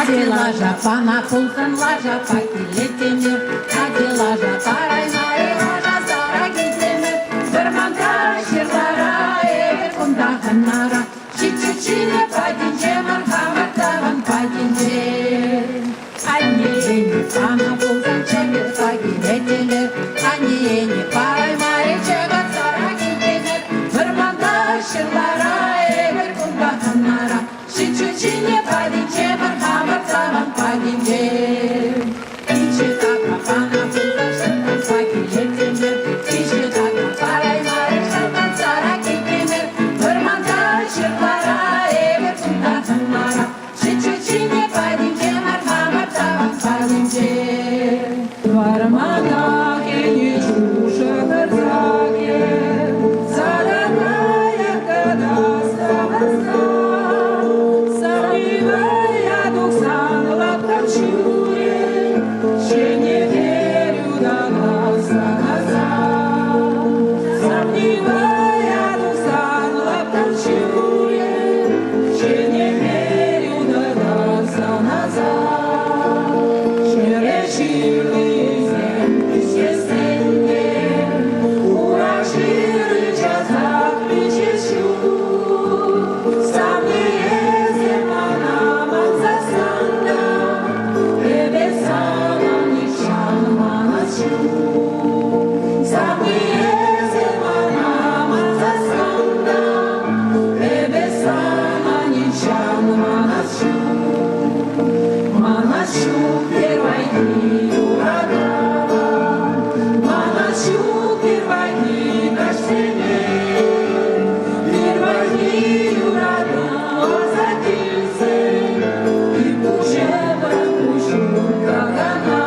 Adelaja pana pulsan laja pakiletimir, Adelaja paraymayı laja sara gitlemir, Vermanta şirlara evet kundahanlara, Çiçeçine padince marhamatlavan padince. Anneyeni pana pulsan çemir pakiletilir, Anneyeni paraymayı çegat sara gitlemir, Vermanta şirlara evet kundahanlara, Çiçeçine padince marhamatlavan padince. İçi takma pana pulsan şırtan pakiletilir, İçi takma paraymayı şırtan sara gitlemir, Vermanta şirlara evet kundahanlara, Çiçeçine padince marhamatlavan padince. Varmana geni çuşa kırza게 Saranaya kadastavaza Сомневая духсан лапкачуе Ще не верю до глаза назад Сомневая духсан лапкачуе Ще не верю до глаза назад Ще решили земли естественные Урожиры часах причащу Сам не ездил манам от засанда Небесана нишан маначу Сам не ездил манам от засанда Небесана нишан маначу Маначу первой дни урагана Маначу первой дни рождения Первой дни урагана закился И уже пропущу кагана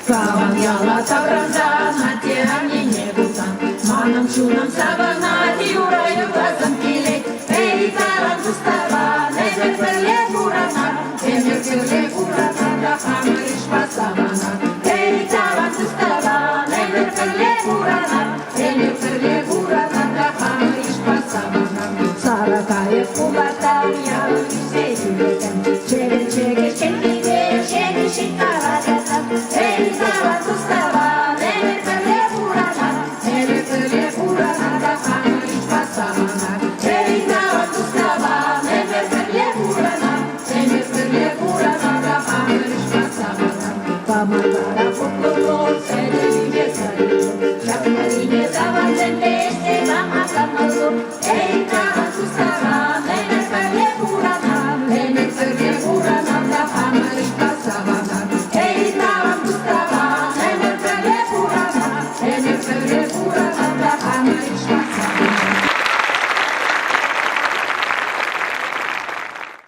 Каван яла табранзан, а те они не гузан Манам чунам сабанат, юраю глазом пилет Эй, таран суставан, эмер перле куранар Эмер перле куранар, да хамариш пасабанар Эй, таран суставан, эмер перле куранар Эмер перле куранар, да хамариш пасабанар Саракаев кубар